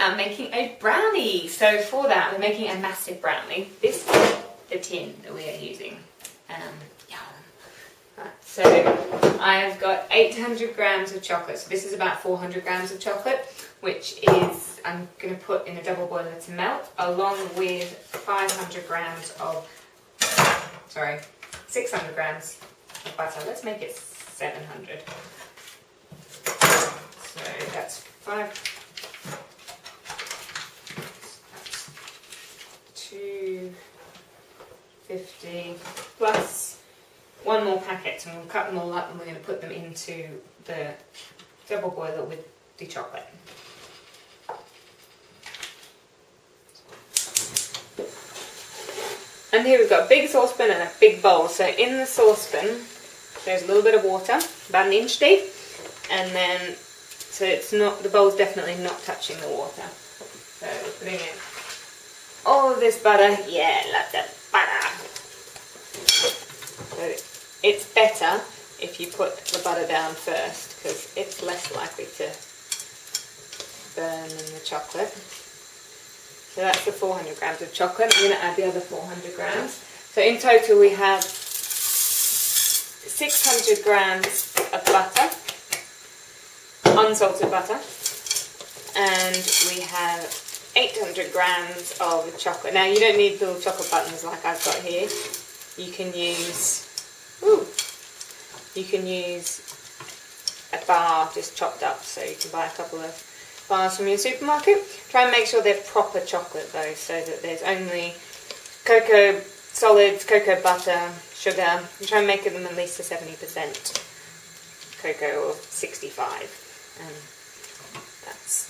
are making a brownie. So for that, we're making a massive brownie. This is the tin that we are using. Yum. Right, so I've got 800 grams of chocolate. So this is about 400 grams of chocolate, which is I'm going to put in a double boiler to melt, along with 500 grams of, 600 grams of butter. Let's make it 700. So that's 250 plus one more packet, and we'll cut them all up and we're going to put them into the double boiler with the chocolate. And here we've got a big saucepan and a big bowl. So in the saucepan there's a little bit of water, about an inch deep, and then so it's not, the bowl's definitely not touching the water. So we're putting in all of this butter. Yeah, lots of butter. So it's better if you put the butter down first, because it's less likely to burn than the chocolate. So that's the 400 grams of chocolate. I'm going to add the other 400 grams. So in total we have 600 grams of butter, unsalted butter, and we have 800 grams of chocolate. Now you don't need little chocolate buttons like I've got here. You can use a bar just chopped up, so you can buy a couple of bars from your supermarket. Try and make sure they're proper chocolate though, so that there's only cocoa solids, cocoa butter, sugar. And try and make them at least to 70% cocoa or 65. That's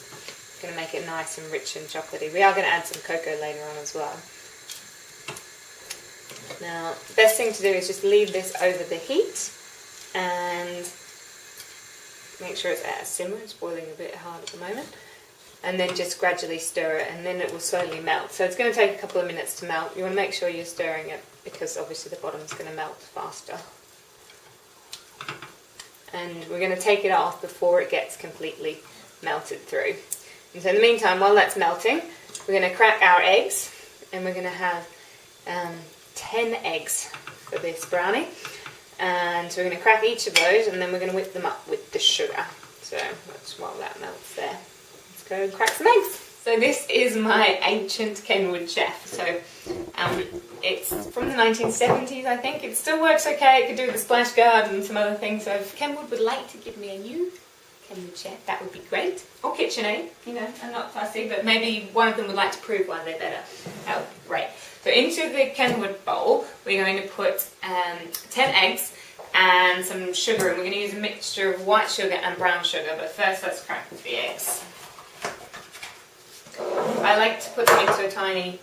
going to make it nice and rich and chocolatey. We are going to add some cocoa later on as well. Now, the best thing to do is just leave this over the heat and make sure it's at a simmer. It's boiling a bit hard at the moment. And then just gradually stir it, and then it will slowly melt. So it's going to take a couple of minutes to melt. You want to make sure you're stirring it, because obviously the bottom's going to melt faster. And we're going to take it off before it gets completely melted through. And so in the meantime, while that's melting, we're going to crack our eggs, and we're going to have 10 eggs for this brownie. And so we're going to crack each of those, and then we're going to whip them up with the sugar. So that's while that melts there. Let's go and crack some eggs. So this is my ancient Kenwood chef. So it's from the 1970s, I think. It still works okay. It could do the splash guard and some other things. So if Kenwood would like to give me a new Kenwood chef, that would be great. Or KitchenAid, you know, I'm not fussy, but maybe one of them would like to prove why they're better. That would be great. So into the Kenwood bowl, we're going to put 10 eggs and some sugar. And we're going to use a mixture of white sugar and brown sugar. But first, let's crack the eggs. I like to put them into a tiny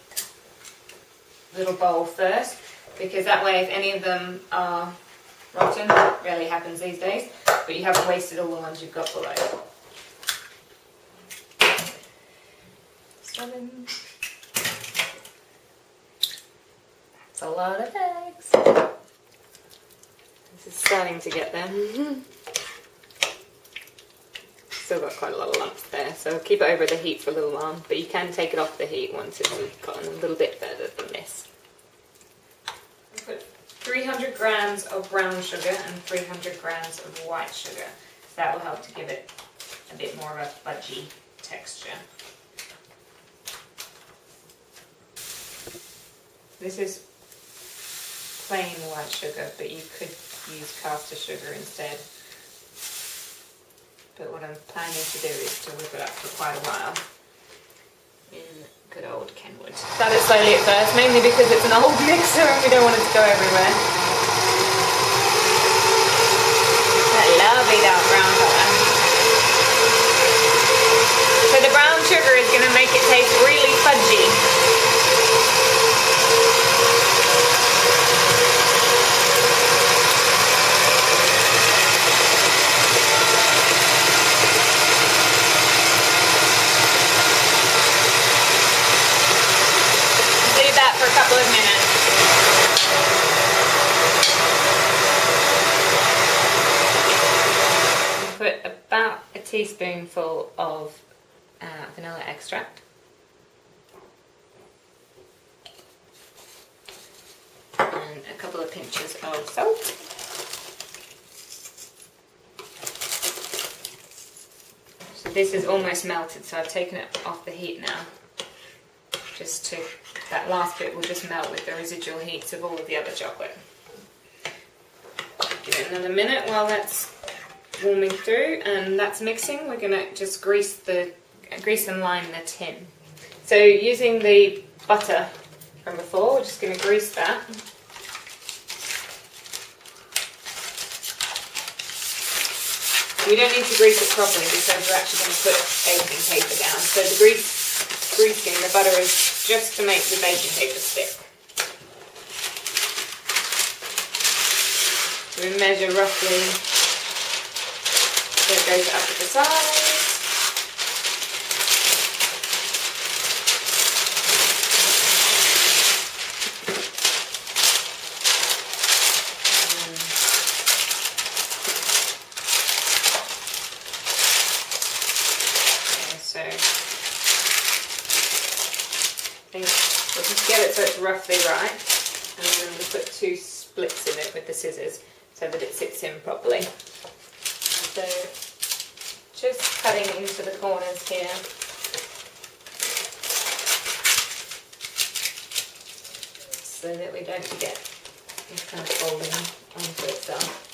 little bowl first, because that way if any of them are rotten, rarely happens these days, but you haven't wasted all the ones you've got below. 7. That's a lot of eggs. This is starting to get there. Still got quite a lot of lumps there, so keep it over the heat for a little while, but you can take it off the heat once it's gotten a little bit further than this. I put 300 grams of brown sugar and 300 grams of white sugar. So that will help to give it a bit more of a fudgy texture. This is plain white sugar, but you could use caster sugar instead. But what I'm planning to do is to whip it up for quite a while in good old Kenwood. Start it slowly at first, mainly because it's an old mixer and we don't want it to go everywhere. That lovely dark brown colour. So the brown sugar is going to make it taste really fudgy. For a couple of minutes. Put about a teaspoonful of vanilla extract. And a couple of pinches of salt. So this is almost melted, so I've taken it off the heat now. That last bit will just melt with the residual heats of all of the other chocolate. Give it another minute while that's warming through, and that's mixing. We're going to just grease and line the tin. So using the butter from before, we're just going to grease that. We don't need to grease it properly because we're actually going to put baking paper down. So the greasing the butter is just to make the baking paper stick. We measure roughly so it goes up at the sides. So I think we'll just get it so it's roughly right, and then we'll put 2 splits in it with the scissors so that it sits in properly. So just cutting into the corners here. So that we don't get it kind of folding onto itself.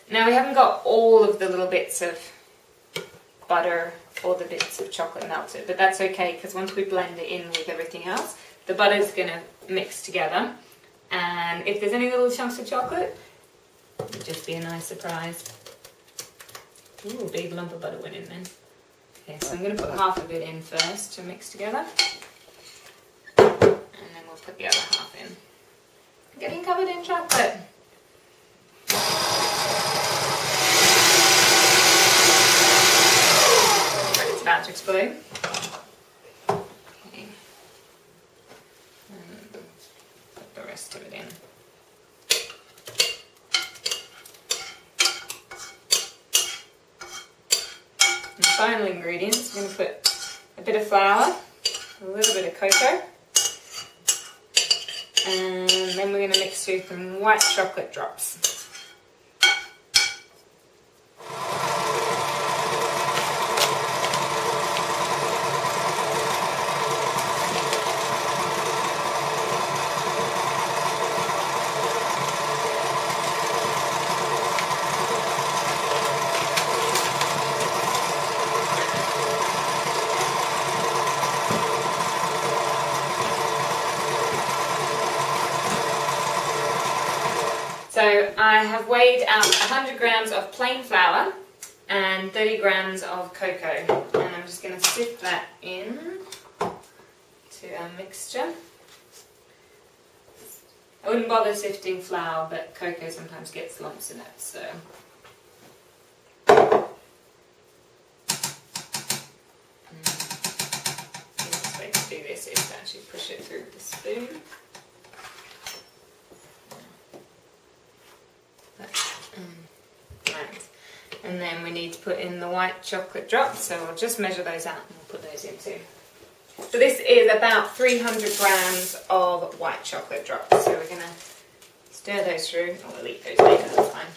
Now we haven't got all of the little bits of butter or the bits of chocolate melted, but that's okay because once we blend it in with everything else, the butter's going to mix together, and if there's any little chunks of chocolate, it'll just be a nice surprise. Ooh, a big lump of butter went in then. Okay, so I'm going to put half of it in first to mix together, and then we'll put the other half in. Getting covered in chocolate. It's about to explode. Okay. And put the rest of it in. And final ingredients, I'm going to put a bit of flour, a little bit of cocoa, and then we're going to mix through some white chocolate drops. So I have weighed out 100 grams of plain flour and 30 grams of cocoa, and I'm just going to sift that in to our mixture. I wouldn't bother sifting flour, but cocoa sometimes gets lumps in it, so. The easiest way to do this is to actually push it through with a spoon. Right. And then we need to put in the white chocolate drops, so we'll just measure those out and we'll put those in too. So this is about 300 grams of white chocolate drops, so we're going to stir those through. Oh, we'll eat those later, that's fine.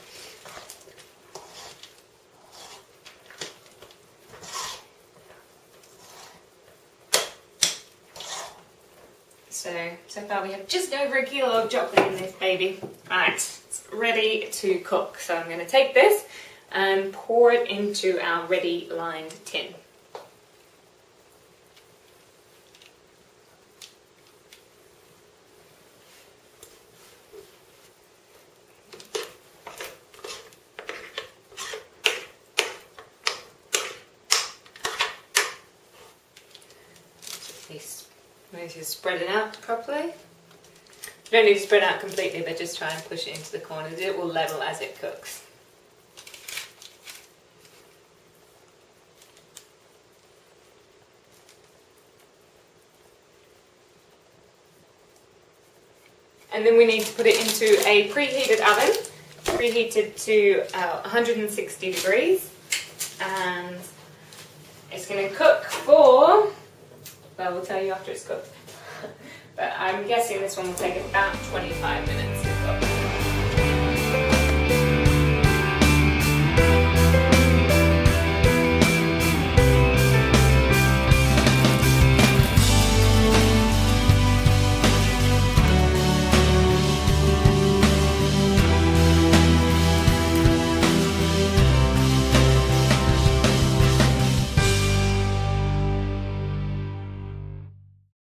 So far we have just over a kilo of chocolate in this baby. Right, it's ready to cook. So I'm going to take this and pour it into our ready lined tin. Just spread it out properly. You don't need to spread it out completely, but just try and push it into the corners. It will level as it cooks. And then we need to put it into a preheated oven, preheated to 160 degrees. And it's going to cook for, well, we'll tell you after it's cooked. But I'm guessing this one will take about 25 minutes to cook.